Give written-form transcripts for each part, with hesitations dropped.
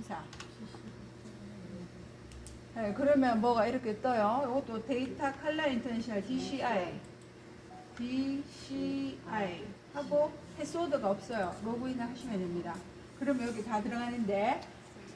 74. 네, 그러면 뭐가 이렇게 떠요. 이것도 데이터 컬러 인터내셔널 DCI 하고 패스워드가 없어요. 로그인을 하시면 됩니다. 그러면 여기 다 들어가는데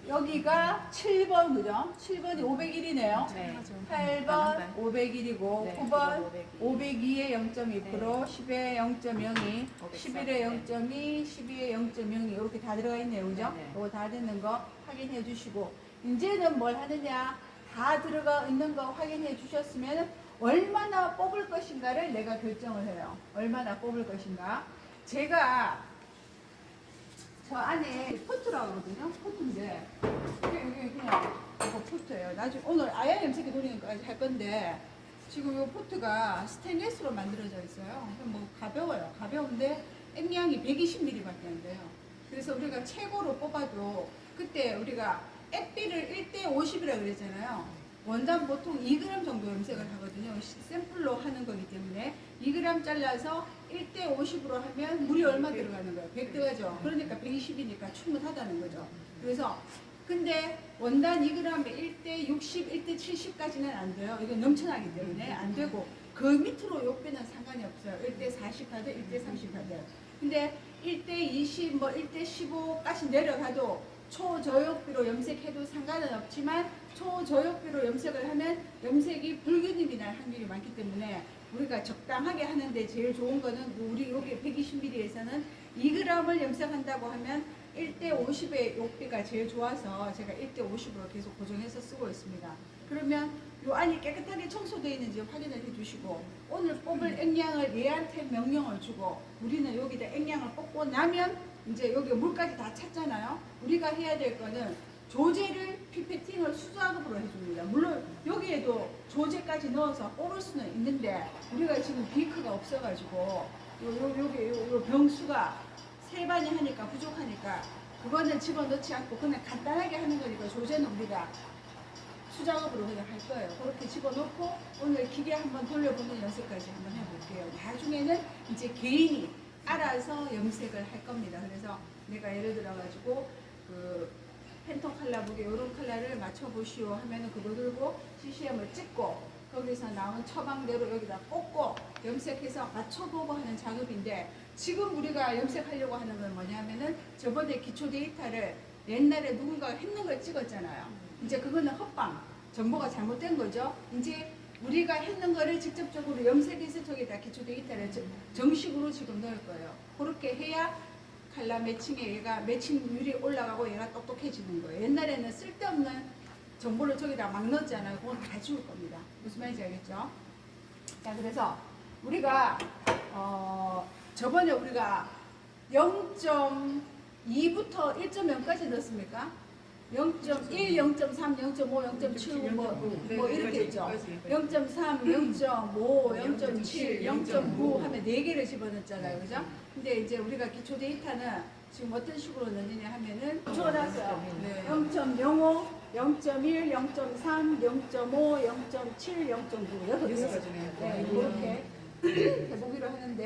여기가 7번 그죠? 7번이 501이네요. 네. 8번 501이고 네, 9번 502. 502에 0.2%, 10에 0.02, 11에 0.2, 12에 0.02 이렇게 다 들어가 있네요. 그죠? 네. 이거 다 되는 거 확인해 주시고 이제는 뭘 하느냐? 다 들어가 있는 거 확인해 주셨으면 얼마나 뽑을 것인가를 내가 결정을 해요. 얼마나 뽑을 것인가. 제가 저 안에 포트라고 하거든요. 포트인데 이게 그냥 이거 포트예요. 나중에 오늘 아야 염색기 돌리기까지 할 건데 지금 이 포트가 스테인리스로 만들어져 있어요. 뭐 가벼워요. 가벼운데 액량이 120ml밖에 안 돼요. 그래서 우리가 최고로 뽑아도 그때 우리가 액비를 1대 50이라고 그랬잖아요. 원단 보통 2g 정도 염색을 하거든요. 샘플로 하는 거기 때문에 2g 잘라서 1대 50으로 하면 물이 얼마 들어가는 거예요? 100 들어가죠. 그러니까 120이니까 충분하다는 거죠. 그래서 근데 원단 2g에 1대 60, 1대 70까지는 안 돼요. 이건 넘쳐나기 때문에 안 되고 그 밑으로 욕배는 상관이 없어요. 1대 40 하든 1대 30 하든. 근데 1대 20, 뭐 1대 15까지 내려가도 초저역비로 염색해도 상관은 없지만 초저역비로 염색을 하면 염색이 불균형이 날 확률이 많기 때문에 우리가 적당하게 하는데 제일 좋은 거는 우리 여기 120ml에서는 2g을 염색한다고 하면 1대 50의 욕비가 제일 좋아서 제가 1대 50으로 계속 고정해서 쓰고 있습니다. 그러면 요 안이 깨끗하게 청소되어 있는지 확인을 해주시고 오늘 뽑을 액량을 얘한테 명령을 주고 우리는 여기다 액량을 뽑고 나면 이제 여기 물까지 다 찼잖아요. 우리가 해야 될 거는 조제를 피페팅을 수작업으로 해줍니다. 물론 여기에도 조제까지 넣어서 뽑을 수는 있는데 우리가 지금 비크가 없어가지고 요 병수가 세 반이 하니까 부족하니까 그거는 집어넣지 않고 그냥 간단하게 하는 거니까 조제는 우리가 수작업으로 그냥 할 거예요. 그렇게 집어넣고 오늘 기계 한번 돌려보는 연습까지 한번 해볼게요. 나중에는 이제 개인이 알아서 염색을 할 겁니다. 그래서 내가 예를 들어가지고 그 팬톤 컬러북에 이런 컬러를 맞춰보시오 하면은 그거 들고 CCM을 찍고 거기서 나온 처방대로 여기다 꽂고 염색해서 맞춰보고 하는 작업인데 지금 우리가 염색하려고 하는 건 뭐냐면은 저번에 기초 데이터를 옛날에 누군가가 했는 걸 찍었잖아요. 이제 그거는 헛방, 정보가 잘못된 거죠. 이제 우리가 했는 거를 직접적으로 염색해서 저기다 기초 데이터를 정식으로 지금 넣을 거예요. 그렇게 해야 컬러 매칭에 얘가 매칭률이 올라가고 얘가 똑똑해지는 거예요. 옛날에는 쓸데없는 정보를 저기다 막 넣었잖아요. 그건 다 지울 겁니다. 무슨 말인지 알겠죠? 자, 그래서 우리가 저번에 우리가 0.2부터 1.0까지 넣었습니까? 0.1, 0.3, 0.5, 0.7 뭐 이렇게 있죠. 0.3, 0.5, 0.7, 0.9 하면 4개를 집어넣었잖아요. 그죠? 근데 이제 우리가 기초 데이터는 지금 어떤 식으로 넣느냐 하면은 적어놨어요. 0.05, 0.1, 0.3, 0.5, 0.7, 0.9 6개. 네, 이렇게 해보기로 하는데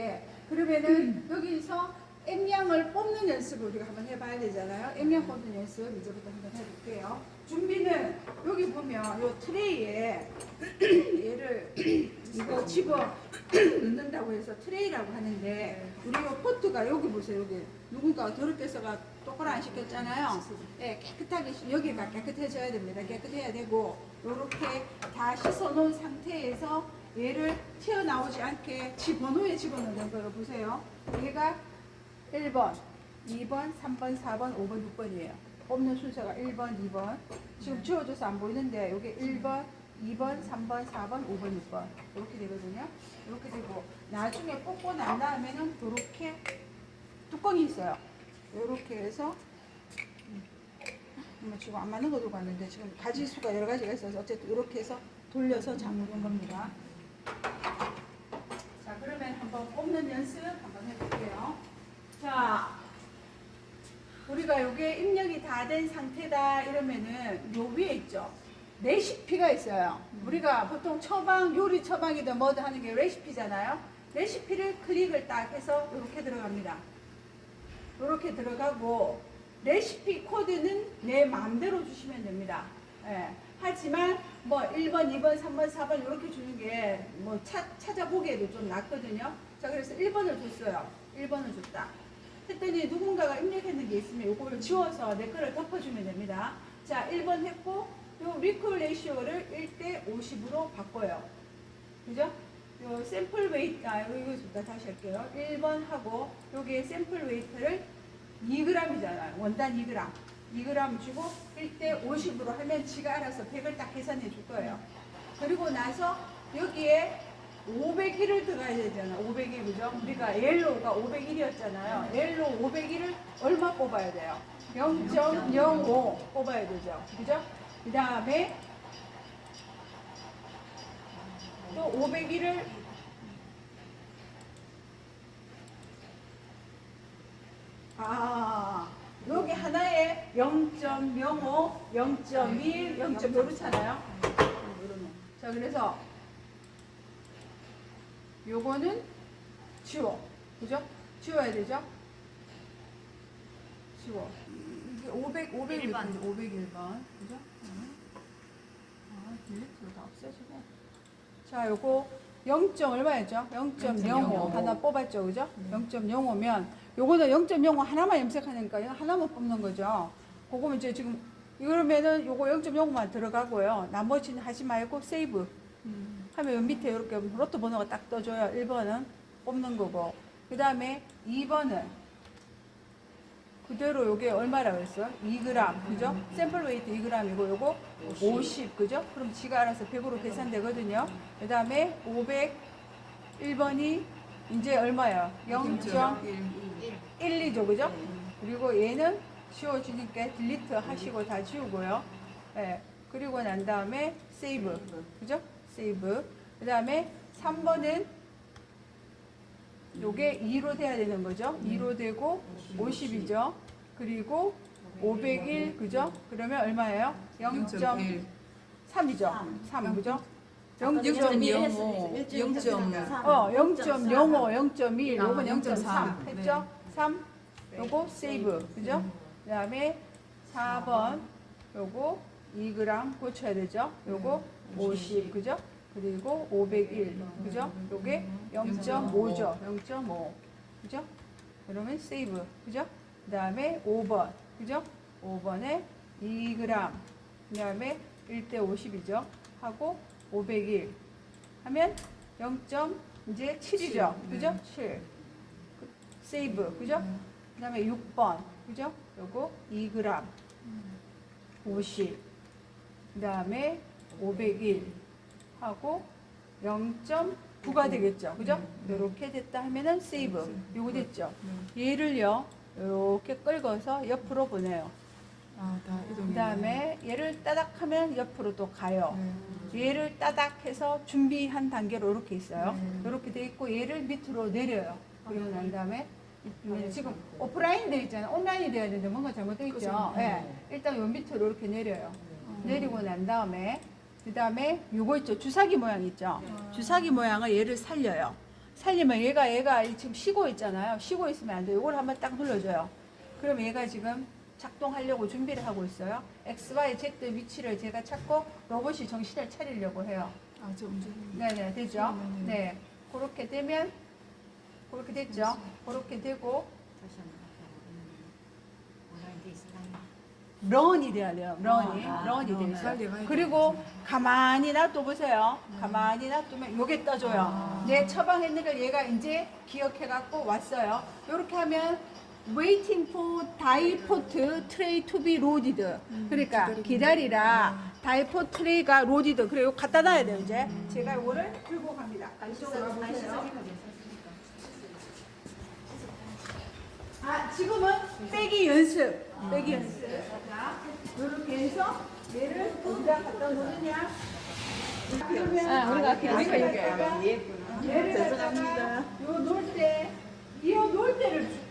그러면은 여기서 액량을 뽑는 연습을 우리가 한번 해봐야 되잖아요. 액량 뽑는 연습 이제부터 한번 해볼게요. 준비는 여기 보면 요 트레이에 얘를 이거 집어 넣는다고 해서 트레이라고 하는데 우리 요 포트가 여기 보세요. 여기 누군가가 더럽게 써가 똑바로 안 시켰잖아요. 네, 깨끗하게 여기가 깨끗해져야 됩니다. 깨끗해야 되고 요렇게 다 씻어 놓은 상태에서 얘를 튀어나오지 않게 번호에 집어넣는 거를 보세요. 얘가 1번, 2번, 3번, 4번, 5번, 6번이에요. 뽑는 순서가 1번, 2번. 지금 지워져서 안 보이는데 이게 1번, 2번, 3번, 4번, 5번, 6번 이렇게 되거든요. 이렇게 되고 나중에 뽑고 난 다음에는 이렇게 뚜껑이 있어요. 이렇게 해서 지금 안 맞는 거 들고 왔는데 지금 가지수가 여러 가지가 있어서 어쨌든 이렇게 해서 돌려서 잠그는 겁니다. 자, 그러면 한번 뽑는 연습 한번 해볼게요. 자, 우리가 요게 입력이 다 된 상태다 이러면은 요 위에 있죠. 레시피가 있어요. 우리가 보통 처방, 요리 처방이든 뭐든 하는 게 레시피잖아요. 레시피를 클릭을 딱 해서 이렇게 들어갑니다. 이렇게 들어가고 레시피 코드는 내 마음대로 주시면 됩니다. 예. 하지만 뭐 1번, 2번, 3번, 4번 이렇게 주는 게 뭐 찾아보기에도 좀 낫거든요. 자, 그래서 1번을 줬어요. 1번을 줬다. 했더니 누군가가 입력했는 게 있으면 이거를 지워서 내 거를 덮어주면 됩니다. 자, 1번 했고 요 리콜 레이시오를 1대 50으로 바꿔요. 그죠? 요 샘플 웨이트, 이거 좋다. 다시 할게요. 1번 하고 여기에 샘플 웨이트를 2g이잖아요. 원단 2g. 2g 주고 1대 50으로 하면 지가 알아서 100을 딱 계산해 줄 거예요. 그리고 나서 여기에 501을 들어가야 되잖아. 501, 그죠? 우리가 옐로우가 501이었잖아요. 옐로우 501을 얼마 뽑아야 돼요? 0.05 뽑아야 되죠. 그죠? 그 다음에 또 501을 여기 하나에 0.05, 0.1, 0. 이렇잖아요. 자, 그래서 요거는 지워. 그죠? 지워야 되죠? 지워. 이게 501번. 501번. 그죠? 딜리트로 다 없애주고. 자, 요거 0. 얼마였죠? 0.05 하나 뽑았죠. 그죠? 0.05면 요거는 0.05 하나만 염색하니까 이거 하나만 뽑는 거죠. 그거면 이제 지금 이러면은 요거 0.05만 들어가고요. 나머지는 하지 말고 세이브 하면 요 밑에 이렇게 로또 번호가 딱 떠줘요. 1번은 뽑는 거고. 그 다음에 2번은 그대로 요게 얼마라고 했어요? 2g. 그죠? 샘플 웨이트 2g이고 요거 50. 그죠? 그럼 지가 알아서 100으로 계산되거든요. 그 다음에 501번이 이제 얼마예요? 0.12죠. 그죠? 그리고 얘는 지워주니까 딜리트 하시고 다 지우고요. 네. 그리고 난 다음에 세이브. 그죠? 세이브. 그 다음에 3번은 요게 2로 돼야 되는 거죠. 2로 되고 50이죠. 그리고 501. 그죠? 그러면 얼마예요? 0.3이죠. 3. 그죠? 0.05, 0.01, 요건 0.3 했죠? 3, 요거 세이브, 그죠? 그 다음에 4번, 요거 2g 고쳐야 되죠? 요거 50, 그죠? 그리고 501, 그죠? 요게 0.5죠? 0.5, 그죠? 그러면 세이브, 그죠? 그 다음에 5번, 그죠? 5번에 2g, 그 다음에 1대 50이죠? 하고 501 하면 0. 이제 7이죠. 그죠? 7. 세이브. 그죠? 그 다음에 6번. 그죠? 요거 2g. 50. 그 다음에 501 하고 0.9가 되겠죠. 그죠? 이렇게 됐다 하면은 세이브. 요거 됐죠. 얘를요, 이렇게 끌고서 옆으로 보내요. 그 다음에 얘를 따닥 하면 옆으로 또 가요. 얘를 따닥 해서 준비한 단계로 이렇게 있어요. 이렇게 돼 있고 얘를 밑으로 내려요. 그리고 난 다음에 지금 오프라인 되어 있잖아요. 온라인이 되어야 되는데 뭔가 잘못되어 있죠. 네. 일단 요 밑으로 이렇게 내려요. 내리고 난 다음에 그 다음에 요거 있죠. 주사기 모양 있죠. 주사기 모양을 얘를 살려요. 살리면 얘가 지금 쉬고 있잖아요. 쉬고 있으면 안 돼요. 요걸 한번 딱 눌러줘요. 그럼 얘가 지금 작동하려고 준비를 하고 있어요. X, Y, Z 위치를 제가 찾고 로봇이 정신을 차리려고 해요. 저 움직이는. 네네, 되죠? 네. 그렇게 되면, 그렇게 됐죠? 그렇게 되고, 런이 돼야 돼요. 런이 돼 있어요. 그리고 가만히 놔둬보세요. 가만히 놔두면 요게 떠줘요. 내 처방했는 걸 얘가 이제 기억해갖고 왔어요. 요렇게 하면 waiting for diport tray to be loaded. 그러니까 기다리라. diport tray가 loaded. 그래, 요 갖다 놔야 돼요, 이제. 제가 요거를 들고 갑니다. 안쪽으로 와보세요. 지금은 빼기 연습. 빼기 연습. 자, 요렇게 해서 얘를 어디다 갖다 놓느냐. 우리가 그러니까 얘를 갖다가 요 놓을 때, 이 놓을 때를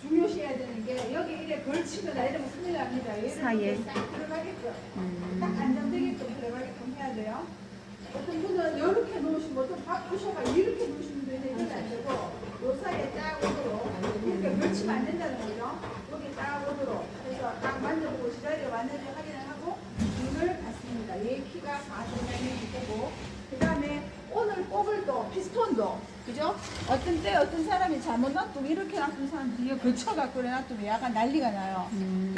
중요시해야 되는 게 여기 이래 걸치거나 이러면 큰일 납니다. 얘를 딱 들어가게끔, 딱 안정되게끔 들어가게끔 해야 돼요. 어떤 분은 이렇게 놓으시면 또 바꾸셔가 이렇게 놓으시면 되는 안 되고 요 사이에 딱 오도록 이렇게 걸치면 안 된다는 거죠. 여기 딱 오도록. 그래서 딱 만져보고 제자리에 왔는지 확인을 하고 눈을 받습니다. 얘 키가 4cm인지 보고 그 다음에 오늘 뽑을 또 피스톤도 그죠? 어떤 때 어떤 사람이 잘못 놔두고 이렇게 놔둔 사람 뒤에 걸쳐갖고 놔두면 약간 난리가 나요.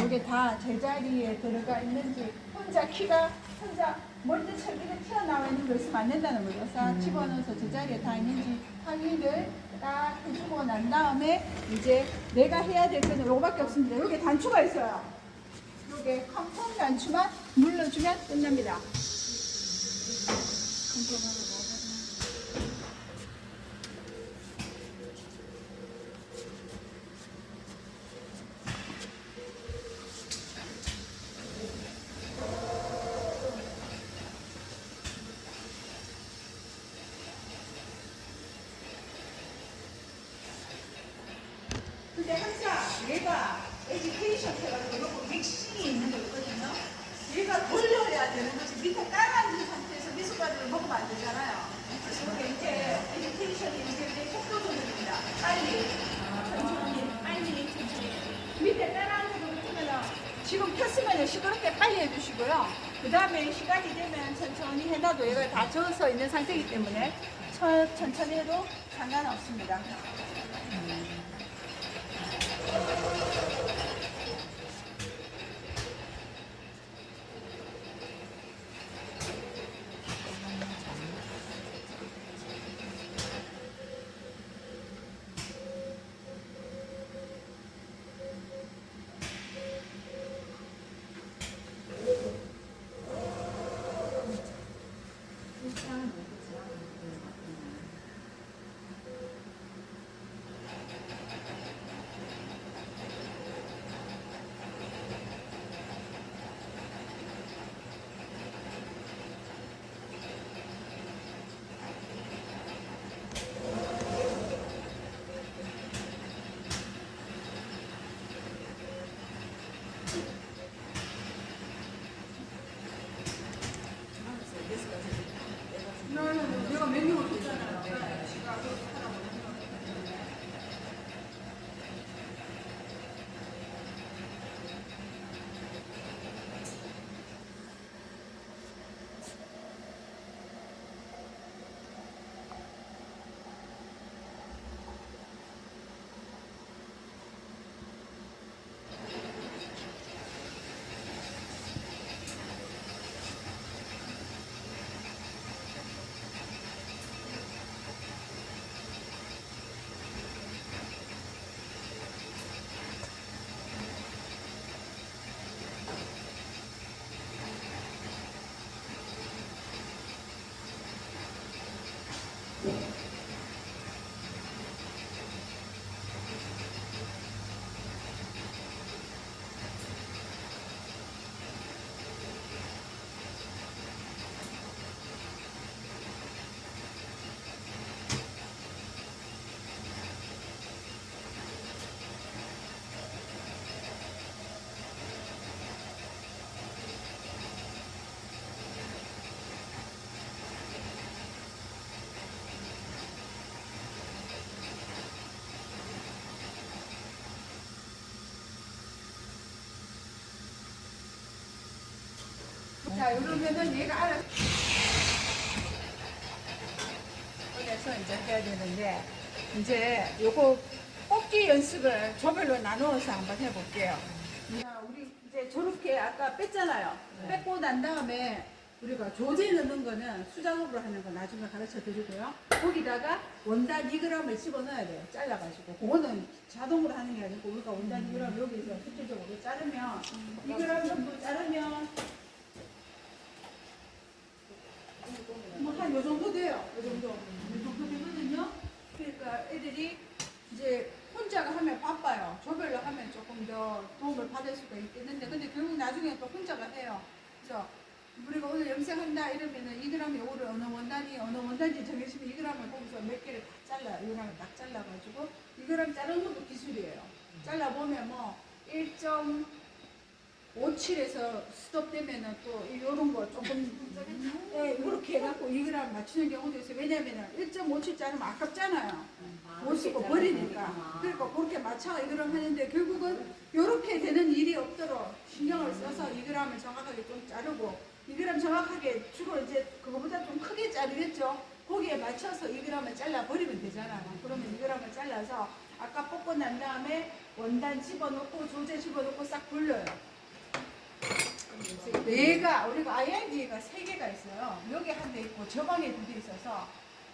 이게 다 제자리에 들어가 있는지 혼자 키가 혼자 멀리처럼 이렇게 튀어나와 있는 거 있으면 안 된다는 거죠. 싹 집어넣어서 제자리에 다 있는지 확인을 딱 해주고 난 다음에 이제 내가 해야 될 거는 요거밖에 없습니다. 여기 단추가 있어요. 요게 컴펌 단추만 눌러주면 끝납니다. 근데 항상 얘가 에듀케이션 해가지고 요거 믹싱이 있는 거 있거든요. 얘가 돌려야 되는 거지 밑에 깔아앉은 상태에서 미숫가루를 먹으면 안 되잖아요. 그래서 이제 에듀케이션이 이제 속도 조절입니다. 빨리, 천천히, 빨리, 천천히. 밑에 깔아앉은 거 있으면 지금 폈으면 시끄럽게 빨리 해주시고요. 그 다음에 시간이 되면 천천히 해놔도 얘가 다 젖어 있는 상태이기 때문에 천천히 해도 상관없습니다. 내가 메뉴를 줬잖아요. 자, 이러면은 얘가 알아서 꺼내서 이제 해야 되는데, 이제 요거 뽑기 연습을 조별로 나누어서 한번 해볼게요. 자, 우리 이제 저렇게 아까 뺐잖아요. 뺐고 난 다음에 우리가 조제 넣는 거는 수작업으로 하는 거 나중에 가르쳐 드리고요. 거기다가 원단 2g을 집어넣어야 돼요. 잘라가지고. 그거는 자동으로 하는 게 아니고 우리가 원단 2g 여기서 실질적으로 자르면 2g 정도 자르면 뭐 한 요 정도 돼요. 요 정도. 요 정도 되거든요. 그러니까 애들이 이제 혼자가 하면 바빠요. 조별로 하면 조금 더 도움을 받을 수가 있겠는데, 근데 결국 나중에 또 혼자가 해요. 그래서 우리가 오늘 염색한다 이러면은 2g 요거를 어느 원단지 정해주면 2g을 거기서 몇 개를 다 잘라, 2g을 딱 잘라가지고 2g 자르는 것도 기술이에요. 잘라보면 뭐 1.5 5,7에서 스톱되면은 또 이런 거 조금 예, 이렇게 해갖고 이거랑 맞추는 경우도 있어요. 왜냐면은 1.57짜리면 아깝잖아요. 못 쓰고 버리니까. 그러니까 그렇게 맞춰 이거를 하는데 결국은 이렇게 되는 일이 없도록 신경을 써서 이거람을 정확하게 좀 자르고 이거람 정확하게 주로 이제 그거보다 좀 크게 자르겠죠. 거기에 맞춰서 이거람을 잘라 버리면 되잖아요. 그러면 이거람을 잘라서 아까 뽑고 난 다음에 원단 집어넣고 조제 집어넣고 싹 돌려요. 뇌가 우리가 IID가 3개가 있어요. 여기 한 대 있고 저 방에 2대 있어서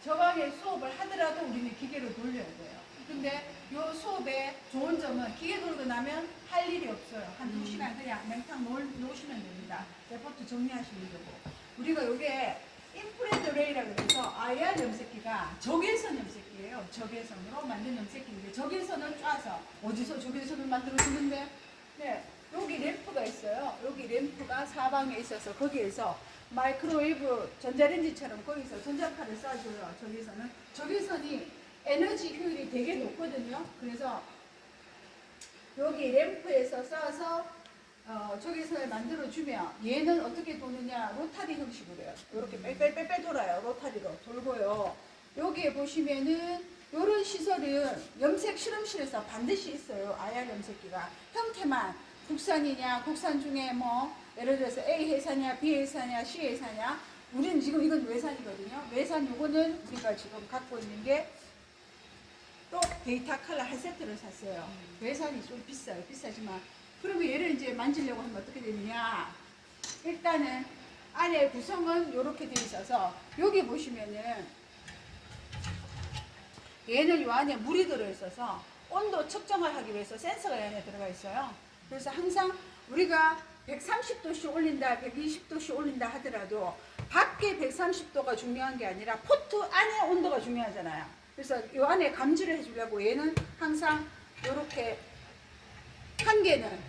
저 방에 수업을 하더라도 우리는 기계로 돌려야 돼요. 근데 요 수업의 좋은 점은 기계 돌고 나면 할 일이 없어요. 한 2시간 그냥 맹탕 놓으시면 됩니다. 레포트 정리하시면 되고. 우리가 요게 인프레드 레이라고 해서 IR 염색기가 적외선 염색기예요. 적외선으로 만든 염색기인데 적외선을 쏴서 어디서 적외선을 만들어주는데 네, 여기 램프가 있어요. 여기 램프가 사방에 있어서 거기에서 마이크로웨이브 전자레인지처럼 거기서 전자파를 쏴줘요. 적외선은. 적외선이 에너지 효율이 되게 높거든요. 그래서 여기 램프에서 쏴서 적외선을 만들어주면 얘는 어떻게 도느냐 로타리 형식으로 해요. 이렇게 빽빽빽빽 돌아요. 로타리로 돌고요. 여기에 보시면은 이런 시설은 염색 실험실에서 반드시 있어요. IR 염색기가. 형태만 국산이냐 국산 중에 뭐 예를 들어서 A 회사냐 B 회사냐 C 회사냐 우리는 지금 이건 외산이거든요. 외산 요거는 우리가 지금 갖고 있는 게 또 데이터 컬러 한 세트를 샀어요. 외산이 좀 비싸요. 비싸지만 그러면 얘를 이제 만지려고 하면 어떻게 되느냐. 일단은 안에 구성은 이렇게 되어 있어서 여기 보시면은 얘는 요 안에 물이 들어있어서 온도 측정을 하기 위해서 센서가 이 안에 들어가 있어요. 그래서 항상 우리가 130도씨 올린다 120도씨 올린다 하더라도 밖에 130도가 중요한 게 아니라 포트 안에 온도가 중요하잖아요. 그래서 이 안에 감지를 해주려고 얘는 항상 이렇게 한 개는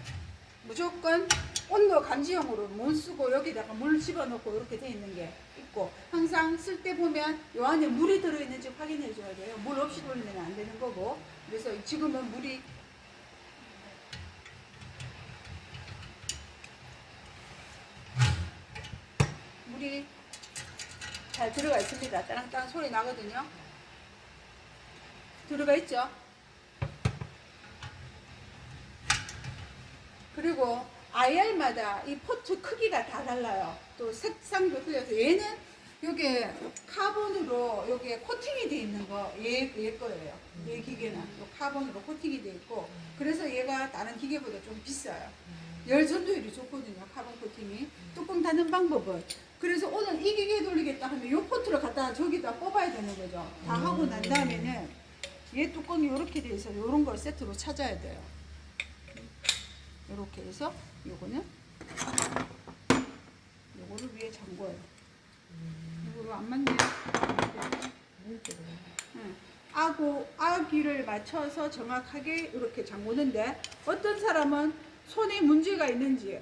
무조건 온도 감지용으로 못 쓰고 여기다가 물 집어넣고 이렇게 돼 있는 게 있고 항상 쓸 때 보면 이 안에 물이 들어있는지 확인해 줘야 돼요. 물 없이 돌리면 안 되는 거고. 그래서 지금은 물이 잘 들어가 있습니다. 따랑따랑 소리 나거든요. 들어가 있죠. 그리고 IR마다 이 포트 크기가 다 달라요. 또 색상도 틀려서 얘는 요게 카본으로 요게 코팅이 돼 있는 거 얘 거예요. 얘 기계는 요 카본으로 코팅이 돼 있고 그래서 얘가 다른 기계보다 좀 비싸요. 열 전도율이 좋거든요. 카본 코팅이. 뚜껑 닫는 방법은 그래서 오늘 이 기계 돌리겠다 하면 요 포트를 갖다가 저기다 뽑아야 되는 거죠. 다 하고 난 다음에는 얘 뚜껑이 이렇게 돼 있어서 요런 걸 세트로 찾아야 돼요. 이렇게 해서 요거는 요거를 위에 잠궈요. 요거를 안 맞네요. 아기를 맞춰서 정확하게 이렇게 잠그는데 어떤 사람은 손에 문제가 있는지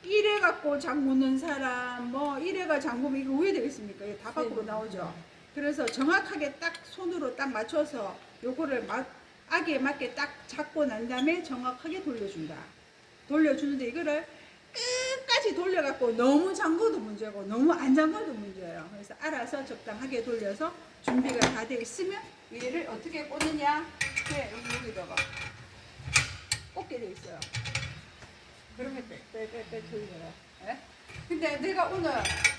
이래 갖고 잠그는 사람 뭐 이래가 잠그면 이거 왜 되겠습니까? 이게 다 밖으로 나오죠. 그래서 정확하게 딱 손으로 딱 맞춰서 요거를 아기에 맞게 딱 잡고 난 다음에 정확하게 돌려준다. 돌려주는데 이거를 끝까지 돌려갖고 너무 잠궈도 문제고 너무 안 잠궈도 문제예요. 그래서 알아서 적당하게 돌려서 준비가 다 돼 있으면 얘를 어떻게 꽂느냐. 네, 여기다가 꽂게 돼 있어요. 그렇게 빼빼빼 돌려요. 네? 근데 내가 오늘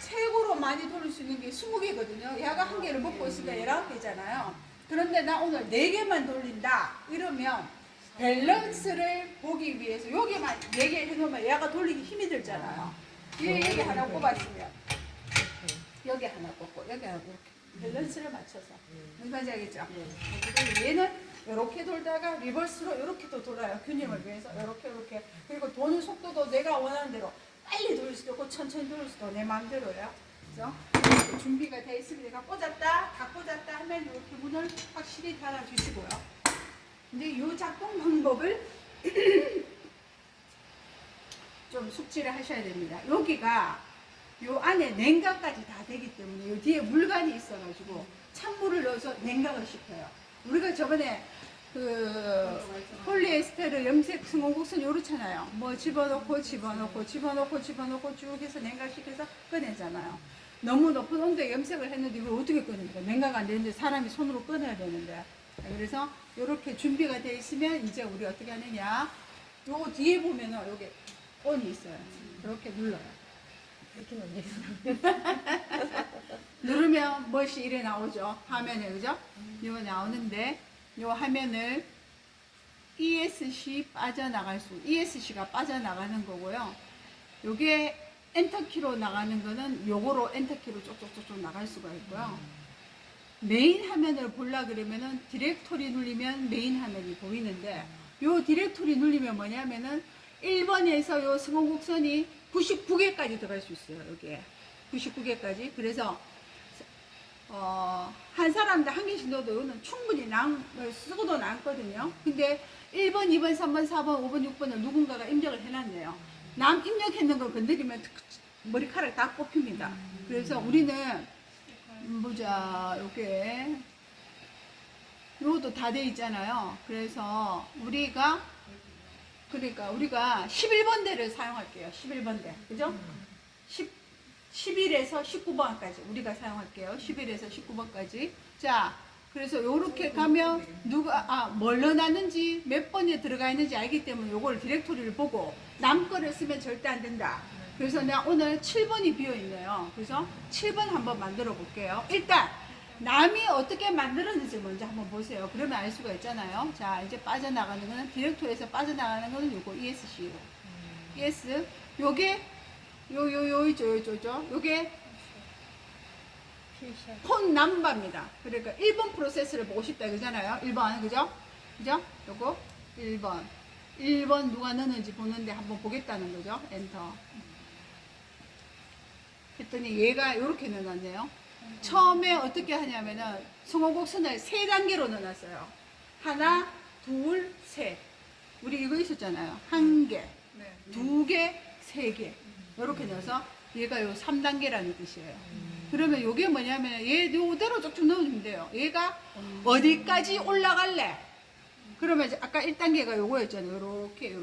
최고로 많이 돌릴 수 있는 게 20개거든요. 얘가 한 개를 먹고 있으니까 19개잖아요. 그런데 나 오늘 4개만 돌린다. 이러면 밸런스를 보기 위해서 여기만 4개 해놓으면 얘가 돌리기 힘이 들잖아요. 여기 하나 꼽았으면 여기 하나 꼽고 여기 하나 꼽고 밸런스를 맞춰서 무슨 말인지 알겠죠? 얘는 이렇게 돌다가 리버스로 이렇게 또 돌아요. 균형을 위해서 이렇게 그리고 도는 속도도 내가 원하는 대로 빨리 돌릴 수도 있고 천천히 돌릴 수도 내 마음대로예요. 그래서 이렇게 준비가 되어 있으니까 꽂았다 다 꽂았다 하면 이렇게 문을 확실히 닫아주시고요. 근데 이 작동 방법을 좀 숙지를 하셔야 됩니다. 여기가 요 안에 냉각까지 다 되기 때문에 요 뒤에 물관이 있어가지고 찬물을 넣어서 냉각을 시켜요. 우리가 저번에 그 폴리에스테르 염색 승원곡선 요렇잖아요. 뭐 집어넣고 쭉 해서 냉각시켜서 꺼내잖아요. 너무 높은 온도에 염색을 했는데 이걸 어떻게 꺼냅니까? 냉각 안 되는데 사람이 손으로 꺼내야 되는데. 그래서 이렇게 준비가 되어 있으면 이제 우리 어떻게 하느냐? 요 뒤에 보면은 여기 온이 있어요. 이렇게 눌러요. 이렇게 넘기면 누르면 멋이 이래 나오죠. 화면에, 그죠? 이거 나오는데, 요 화면을 ESC ESC가 빠져나가는 거고요. 요게 엔터키로 나가는 거는 요거로 엔터키로 쪽쪽쪽쪽 나갈 수가 있고요. 메인 화면을 보려 그러면은 디렉토리 누르면 메인 화면이 보이는데, 요 디렉토리 누르면 뭐냐면은 1번에서 요 승원곡선이 99개까지 들어갈 수 있어요. 여기에 99개까지. 그래서 한 사람당 한 개씩 넣어도 이거는 충분히 쓰고도 남거든요. 근데 1번, 2번, 3번, 4번, 5번, 6번을 누군가가 입력을 해놨네요. 남 입력했는 걸 건드리면 머리카락 다 뽑힙니다. 그래서 우리는 보자, 요게 요것도 다 돼 있잖아요. 그래서 우리가 11번대를 사용할게요. 11번대. 그죠? 11에서 19번까지 우리가 사용할게요. 11에서 19번까지. 자, 그래서 요렇게 가면 뭘 넣어놨는지 몇 번에 들어가 있는지 알기 때문에 요걸 디렉토리를 보고 남 거를 쓰면 절대 안 된다. 그래서 내가 오늘 7번이 비어 있네요. 그래서 7번 한번 만들어 볼게요. 일단 남이 어떻게 만들었는지 먼저 한번 보세요. 그러면 알 수가 있잖아요. 자, 이제 빠져나가는 거는 디렉토리에서 빠져나가는 거는 요거 ESC로. ES 요게 있죠. 요게 폰 남바입니다. 그러니까 1번 프로세스를 보고 싶다 그잖아요. 1번 그죠? 요거 1번 누가 넣는지 보는데 한번 보겠다는 거죠. 엔터 했더니 얘가 요렇게 넣어놨네요. 처음에 어떻게 하냐면은 승원곡선을 3단계로 넣어놨어요. 하나, 둘, 셋. 우리 이거 있었잖아요. 1개, 2개, 3개. 이렇게 넣어서 얘가 요 3단계라는 뜻이에요. 그러면 요게 뭐냐면 얘 요대로 쭉쭉 넣어주면 돼요. 얘가 어디까지 올라갈래? 그러면 이제 아까 1단계가 요거였잖아요. 요렇게.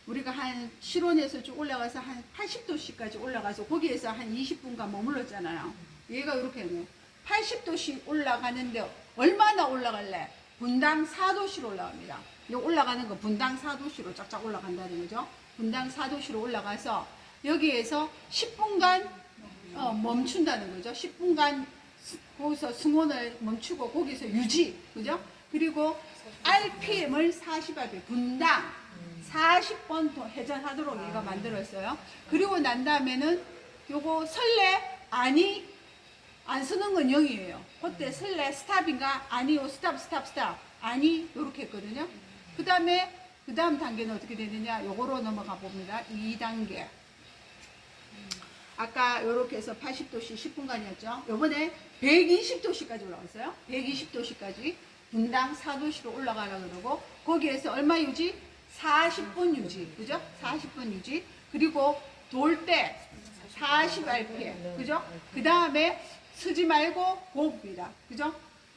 우리가 한 실온에서 쭉 올라가서 한 80도씨까지 올라가서 거기에서 한 20분간 머물렀잖아요. 얘가 이렇게 했네. 80도씨 올라가는데 얼마나 올라갈래? 분당 4도씨로 올라갑니다. 이 올라가는 거 분당 4도씨로 쫙쫙 올라간다는 거죠. 분당 4도씨로 올라가서 여기에서 10분간 멈춘다는 거죠. 10분간 거기서 승원을 멈추고 거기서 유지, 그죠? 그리고 RPM을 40rpm 분당 40번 더 회전하도록 얘가 만들었어요. 그리고 난 다음에는 요거 설레 아니 안 쓰는 건 0이에요. 그때 설레 스탑인가 아니요 스탑 아니 요렇게 했거든요. 그 다음 단계는 어떻게 되느냐 요거로 넘어가 봅니다. 2단계 아까 요렇게 해서 80도씨 10분간이었죠. 요번에 120도씨까지 올라갔어요. 120도씨까지 분당 4도씨로 올라가라 그러고 거기에서 얼마 유지? 40분 유지, 그죠? 40분 유지. 그리고 돌 때 40rpm, 그죠? 그 다음에 쓰지 말고 고입니다, 그죠?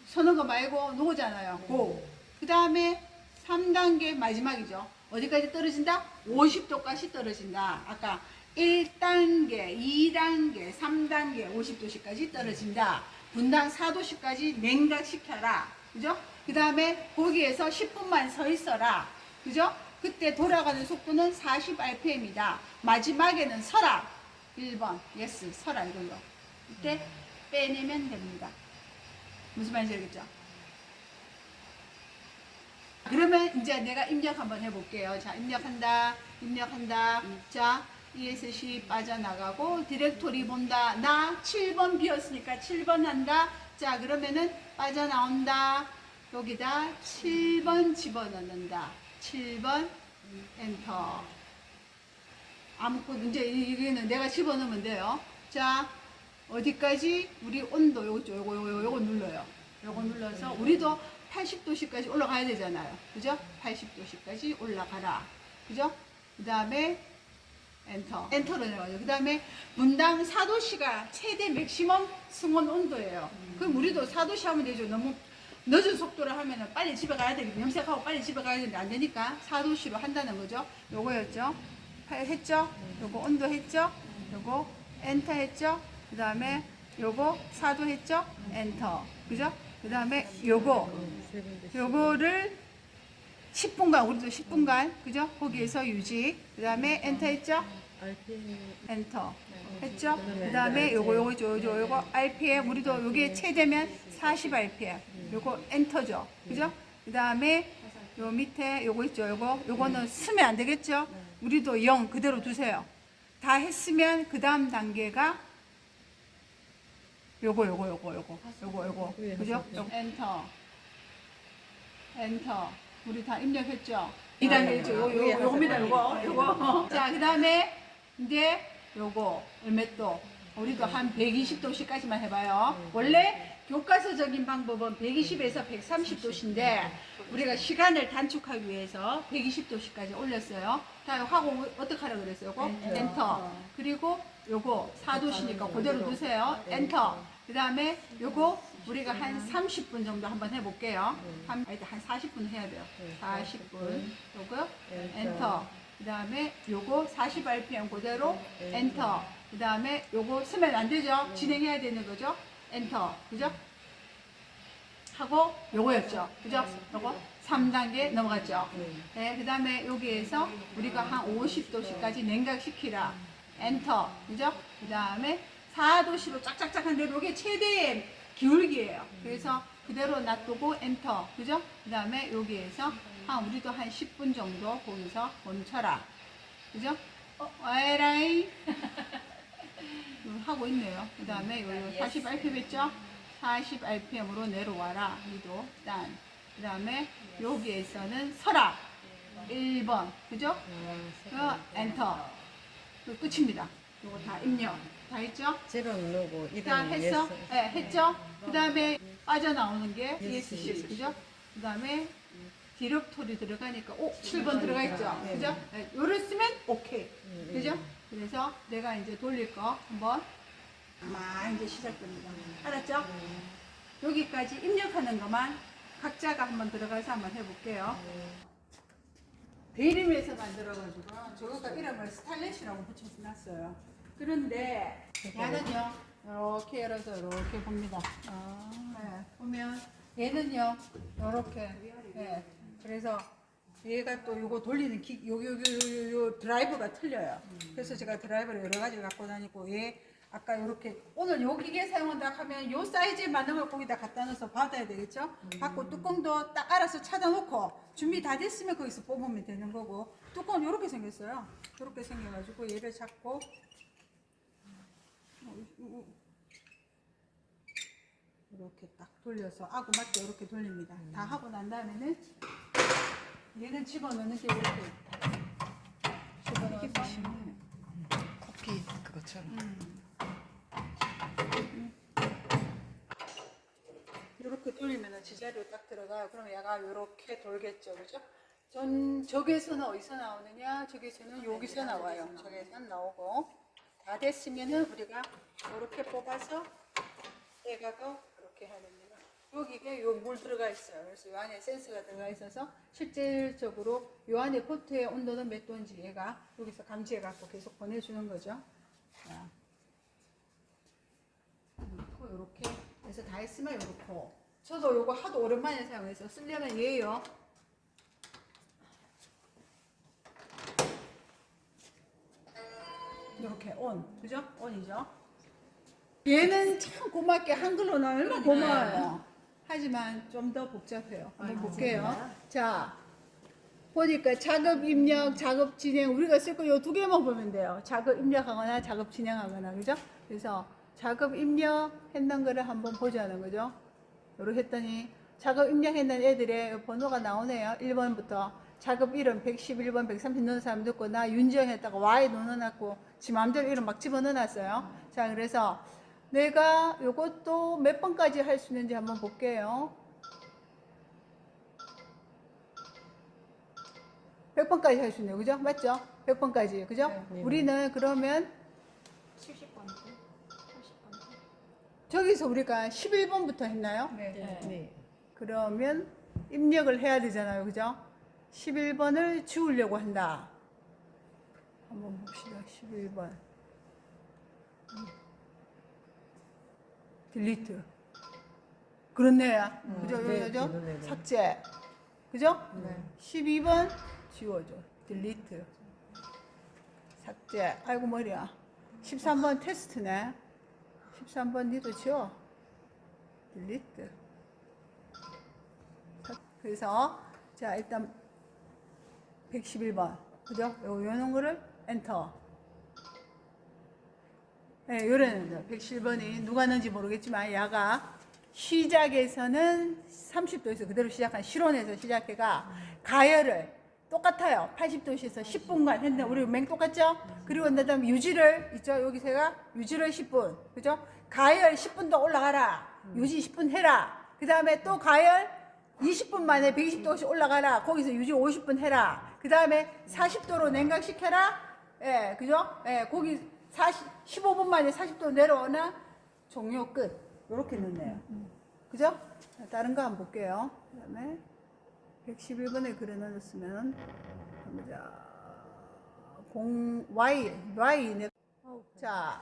서는 거 말고 놓잖아요, 고. 그 다음에 3단계 마지막이죠. 어디까지 떨어진다? 50도까지 떨어진다. 아까 1단계, 2단계, 3단계 50도씨까지 떨어진다. 분당 4도씨까지 냉각시켜라, 그죠? 그 다음에 거기에서 10분만 서 있어라, 그죠? 그때 돌아가는 속도는 40rpm이다. 마지막에는 서라. 1번. 예스. 서라 이걸로. 이때 빼내면 됩니다. 무슨 말인지 알겠죠? 그러면 이제 내가 입력 한번 해볼게요. 자, 입력한다. 자, ESC 빠져나가고 디렉토리 본다. 나 7번 비었으니까 7번 한다. 자, 그러면은 빠져나온다. 여기다 7번 집어넣는다. 7번 엔터. 아무것도 이제 이거는 내가 집어넣으면 돼요. 자, 어디까지? 우리 온도 요거 눌러요. 요거 눌러서 우리도 80도씨까지 올라가야 되잖아요. 그죠? 80도씨까지 올라가라. 그죠? 그 다음에 엔터로 내려가죠. 그 다음에 분당 4도씨가 최대 맥시멈 승원 온도예요. 그럼 우리도 4도씨 하면 되죠. 너무 늦은 속도로 하면은 빨리 집에 가야 되겠 염색하고 빨리 집에 가야 되는데 안 되니까 4도씨로 한다는 거죠. 요거였죠. 했죠? 요거 온도 했죠? 요거 엔터 했죠? 그 다음에 요거 4도 했죠? 엔터. 그죠? 그 다음에 요거를 10분간, 우리도 10분간, 그죠? 거기에서 유지. 그 다음에 엔터 했죠? 엔터. 했죠? 그 다음에 요거 RPM, 우리도 요게 최대면 40 RPM. 요거 엔터죠. 그죠? 그 다음에 요 밑에 요거 있죠? 요거는 쓰면 안 되겠죠? 우리도 0 그대로 두세요. 다 했으면 그 다음 단계가 요거. 그죠? 엔터. 엔터. 우리 다 입력했죠? 2단계죠. 요겁니다. 요거. 자, 그 다음에 이제 요거 몇 도? 우리도 한 120도씨까지만 해봐요. 원래 교과서적인 방법은 120에서 130도씨인데 우리가 시간을 단축하기 위해서 120도씨까지 올렸어요. 자, 하고 어떻게 하라고 그랬어요? 요거 엔터. 그리고 요거 4도씨니까 그대로 두세요. 엔터. 그 다음에 요거 우리가 한 30분 정도 한번 해볼게요. 한 40분 해야 돼요. 40분. 요거 엔터. 그 다음에 요거 40 RPM 그대로 엔터. 그 다음에 요거 쓰면 안 되죠? 진행해야 되는 거죠? 엔터. 그죠? 하고 요거였죠. 그죠? 요거 3단계 넘어갔죠. 네, 그 다음에 여기에서 우리가 한 50도씨까지 냉각시키라. 엔터. 그죠? 그 다음에 4도씨로 짝짝짝 한데 요게 최대의 기울기예요. 그래서 그대로 놔두고 엔터. 그죠? 그 다음에 여기에서 우리도 한 10분 정도 거기서 멈춰라. 그죠? 에라이. 하고 있네요. 그 다음에 요 40 RPM 했죠? 40 RPM으로 내려와라. 우리도 딴. 그 다음에 여기에서는 서라. 1번. 그죠? 엔터. 끝입니다. 요거 다 입력. 다 했죠? 제로 누르고 다 이름 했어? 네, 했죠? 그 다음에 빠져나오는 게 ESC. 그죠? 그 다음에 디렉토리 들어가니까 7번 들어가 있죠? 그죠? 네, 요를 쓰면 오케이. 그죠? 그래서 내가 이제 돌릴 거 한번 이제 시작됩니다. 알았죠? 여기까지 입력하는 것만 각자가 한번 들어가서 한번 해볼게요. 대림에서 만들어가지고 저거가 이름을 스타일렛이라고 붙여놨어요. 그런데 얘는요 이렇게 열어서 이렇게 봅니다. 네, 보면 얘는요 이렇게. 네, 그래서 얘가 또 요거 돌리는 요 드라이버가 틀려요. 그래서 제가 드라이버를 여러 가지 갖고 다니고 얘 아까 요렇게 오늘 요 기계 사용한다 하면 요 사이즈에 맞는 걸 거기다 갖다 넣어서 받아야 되겠죠? 받고 뚜껑도 딱 알아서 찾아놓고 준비 다 됐으면 거기서 뽑으면 되는 거고 뚜껑은 요렇게 생겼어요. 요렇게 생겨가지고 얘를 잡고 이렇게 딱 돌려서 아구 맞게 이렇게 돌립니다. 다 하고 난 다음에는 얘는 집어넣는 게 이렇게 집어넣기 보시면 커피 그것처럼. 이렇게 돌리면 제자리로 딱 들어가요. 그럼 얘가 이렇게 돌겠죠, 그죠? 저기서는 어디서 나오느냐? 저기서는 여기서 나와요. 저기서는 나오고 다 됐으면은 우리가 이렇게 뽑아서 빼가고 이렇게 하는 거예요. 여기에 요 물 들어가 있어요. 그래서 요 안에 센서가 들어가 있어서 실질적으로 요 안에 포트의 온도는 몇 도인지 얘가 여기서 감지해 갖고 계속 보내주는 거죠. 자, 이렇게 해서 다 했으면 이렇고. 저도 요거 하도 오랜만에 사용해서 쓰려면 얘예요. 이렇게 온, 그죠? 온이죠. 얘는 참 고맙게 한글로 나오면 얼마나 고마워요. 하지만 좀 더 복잡해요. 한번 볼게요. 자, 보니까 작업 입력, 작업 진행 우리가 쓸 거 요 두 개만 보면 돼요. 작업 입력하거나 작업 진행하거나, 그죠? 그래서 작업 입력했는 거를 한번 보자는 거죠. 요렇게 했더니 작업 입력했는 애들의 번호가 나오네요. 1번부터 작업 이름 111번, 130 넣은 사람도 있고 나 윤지영 했다가 Y 넣어놨고 지 마음대로 이름 막 집어넣어놨어요. 자, 그래서 내가 요것도 몇 번까지 할 수 있는지 한번 볼게요. 100번까지 할 수 있네요. 그죠? 맞죠? 100번까지. 그죠? 네. 우리는 그러면 70번, 80번. 저기서 우리가 11번부터 했나요? 네. 네. 그러면 입력을 해야 되잖아요. 그죠? 11번을 지우려고 한다. 한번 봅시다. 11번. 딜리트. 그렇네. 그죠? 네, 그죠? 네네네. 삭제. 그죠? 네. 12번 지워줘. 딜리트. 삭제. 아이고 머리야. 13번 테스트네. 13번 니도 지워. 딜리트. 그래서 자 일단 111번 그죠? 요런 거를 엔터. 네, 요런 111번이 누가 넣은지 모르겠지만 야가 시작에서는 30도에서 그대로 시작한 실온에서 시작해가 가열을 똑같아요. 80도에서 10분간 했는데 우리 맹 똑같죠? 그리고 그다음 유지를 있죠? 여기 제가 유지를 10분 그죠? 가열 10분 더 올라가라. 유지 10분 해라. 그 다음에 또 가열 20분 만에 120도씩 올라가라. 거기서 유지 50분 해라. 그 다음에 40도로 냉각시켜라. 예, 그죠? 예, 거기 15분 만에 40도 내려오나 종료 끝. 요렇게 넣네요. 그죠? 자, 다른 거 한번 볼게요. 그 다음에 111번에 그래 넣었으면 보자. Y 자,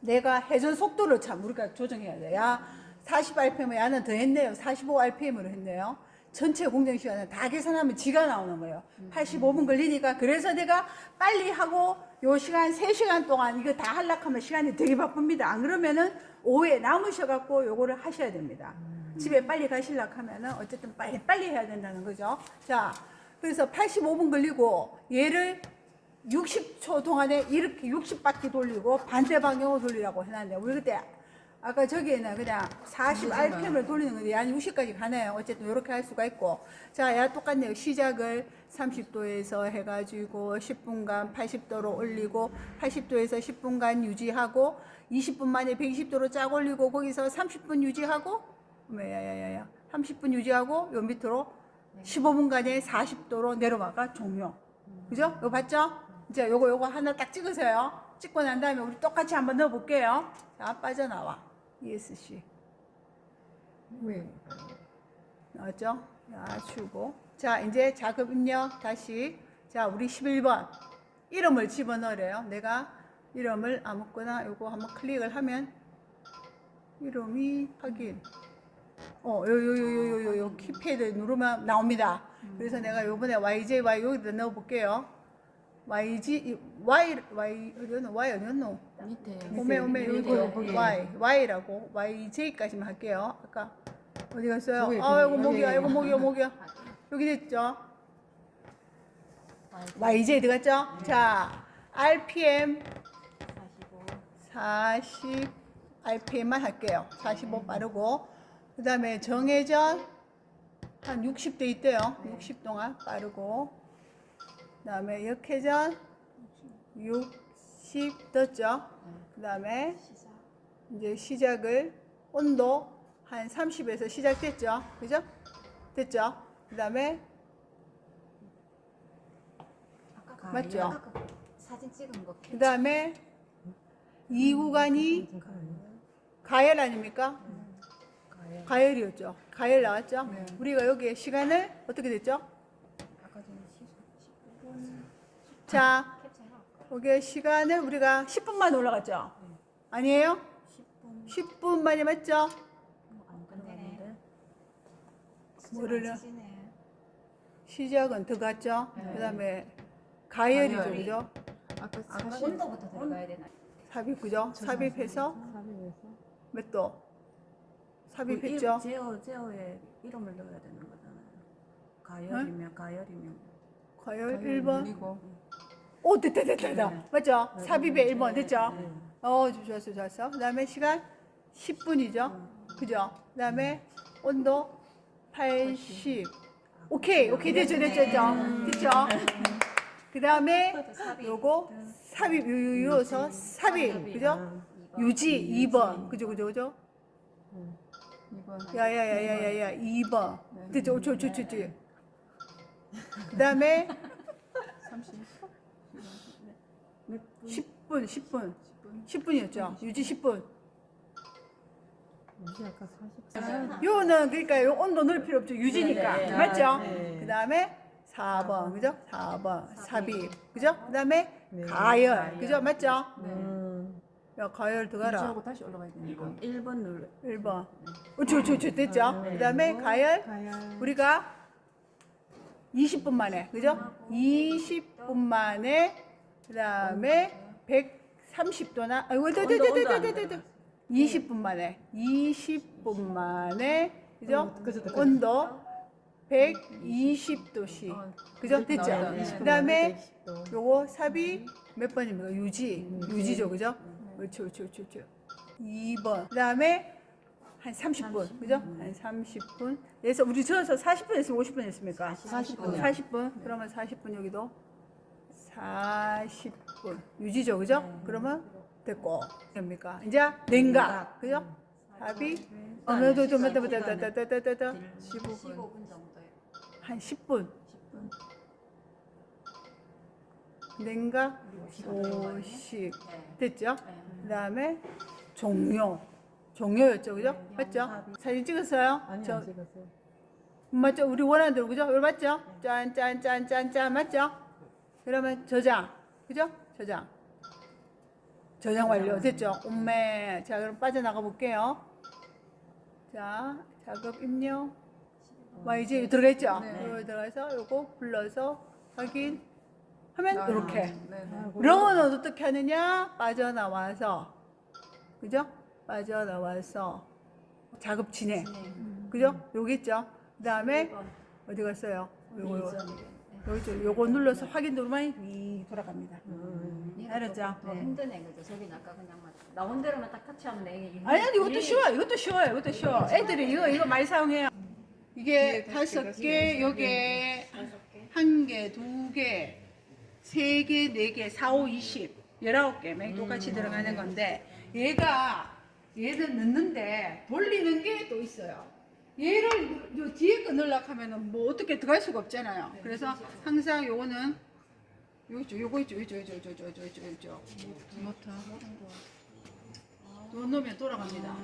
내가 회전 속도를 참 우리가 조정해야 돼. 야, 40rpm, 야는 더 했네요. 45rpm으로 했네요. 전체 공정 시간을 다 계산하면 지가 나오는 거예요. 85분 걸리니까. 그래서 내가 빨리 하고 요 시간 3시간 동안 이거 다 하려고 하면 시간이 되게 바쁩니다. 안 그러면은 오후에 남으셔갖고 요거를 하셔야 됩니다. 집에 빨리 가시려고 하면은 어쨌든 빨리 해야 된다는 거죠. 자, 그래서 85분 걸리고 얘를 60초 동안에 이렇게 60바퀴 돌리고 반대 방향으로 돌리라고 해놨는데 우리 그때 아까 저기에는 그냥 40rpm을 돌리는 건데 한 60까지 가네요. 어쨌든 이렇게 할 수가 있고 자, 야 똑같네요. 시작을 30도에서 해가지고 10분간 80도로 올리고 80도에서 10분간 유지하고 20분 만에 120도로 쫙 올리고 거기서 30분 유지하고 야야야야 30분 유지하고 요 밑으로 15분간에 40도로 내려가가 종료. 그죠? 이거 봤죠? 이제 요거 하나 딱 찍으세요. 찍고 난 다음에 우리 똑같이 한번 넣어 볼게요. 자, 빠져나와. ESC. 왜? 나왔죠? 자, 치우고. 자, 이제 작업 입력 다시. 자, 우리 11번. 이름을 집어넣으래요. 내가 이름을 아무거나 요거 한번 클릭을 하면 이름이 확인. 요 키패드 누르면 나옵니다. 그래서 내가 요번에 YJY 여기다 넣어 볼게요. Y 어디였노? 밑에. 오메 여기 Y라고 YJ까지만 할게요. 아까 어디 갔어요? 저기, 이거 저기, 목이야. 목이야. 여기 됐죠? YJ 들어갔죠? 자, RPM 40 RPM만 할게요. 45 빠르고 그 다음에 정회전 한 60대 있대요. 60 동안 빠르고 그 다음에 역회전 60 떴죠. 그 다음에 이제 시작을 온도 한 30에서 시작됐죠. 그죠? 됐죠? 그 다음에 맞죠? 아까 사진 찍은 거. 그 다음에 이 구간이 가열 아닙니까? 가열이었죠. 가열 나왔죠? 네. 우리가 여기에 시간을 어떻게 됐죠? 아까 전에 10분 자, 캡처해놨고 여기에 시간을 우리가 10분만 올라갔죠? 아니에요? 10분 10분 만에 맞죠? 안 끝내네. 뭐를 지지네. 시작은 더 갔죠? 네. 그 다음에 가열이죠. 가열이. 그죠? 아까 아까 40. 온도부터 들어가야 되나? 삽입, 그죠? 삽입해서 몇 도? 삽입했죠? 제어에 이름을 넣어야 되는 거잖아요. 가열이면 가열 1번. 늘리고. 오, 됐다. 네. 맞죠? 삽입의 1번 됐죠? 네. 좋았어. 그 다음에 시간 10분이죠? 그죠? 그 다음에 온도 80. 오케이, 됐죠? 그 다음에 요거 삽입, 요서 삽입, 그죠? 유지 2번. 그죠? 2번. 야야야야야야 2번. 됐죠? 좋지. 그 다음에 10분이었죠? 유지 10분. 무시 아까 44. 요는 그러니까 요 온도 넣을 필요 없죠. 유지니까. 네, 네. 맞죠? 네. 그 다음에 4번. 그죠? 4번. 삽입. 그죠? 그 다음에 네. 가열. 그죠? 맞죠? 야, 가열 들어가라. 유지하고 다시 올라가야 되니까. 1번 눌러. 1번. 저 됐죠? 그 다음에 가열. 가야. 우리가 20분 만에. 그죠? 20분 만에. 그 다음에 130도나. 아이고, 온도 안 20분 만에. 20분 만에. 그죠? 그죠? 온도 120도씨. 그죠? 됐죠? 나오다. 그 다음에 120도. 요거 삽입 몇 번입니까? 유지죠. 그죠? 그렇죠. 2번. 그 다음에 한 30분. 그죠? 한 30분. 그래서 우리 저어서 40분 했으면 50분 했습니까? 40분. 40분. 그러면 40분 여기도 40분. 유지죠. 그죠? 그러면 됐고. 됩니까? 이제 냉각. 그죠? 삽입. 어머도 좀 더. 15분 15분. 정도에. 한 10분. 냉각 50. 됐죠? 그 다음에 종료였죠. 그죠? 맞죠? 사진 찍었어요? 아니 안 찍었어요. 맞죠? 우리 원하는 대로. 그죠? 이거 맞죠? 짠. 맞죠? 그러면 저장. 그죠? 저장 완료. 됐죠? 엄매. 자, 그럼 빠져나가 볼게요. 자, 작업 입력. 와, 이제 들어갔죠? 네. 여기 들어가서 요거 불러서 확인. 하면 이렇게. 네. 런은 어떻게 하느냐? 빠져나와서. 그죠? 빠져나와서 작업 진행. 그죠? 여기 있죠? 그 다음에 어디 갔어요? 요거 있죠? 요거 눌러서 확인 누르면 위 돌아갑니다. 알았죠? 네. 힘드네 그죠? 저기는 아까 그냥 나 혼대로만 딱 터치하면 돼. 아니, 이것도 쉬워요. 이것도 쉬워. 애들이 이거 많이 사용해요. 이게 5개, 요게 1개, 2개, 3개, 4개, 4, 5, 20, 19개 맹 똑같이 들어가는 건데 얘를 넣는데 돌리는 게 또 있어요. 얘를 요 뒤에 거 넣으려고 하면은 뭐 어떻게 들어갈 수가 없잖아요. 그래서 항상 요거는 요거 있죠. 모터. 또 넣으면 돌아갑니다.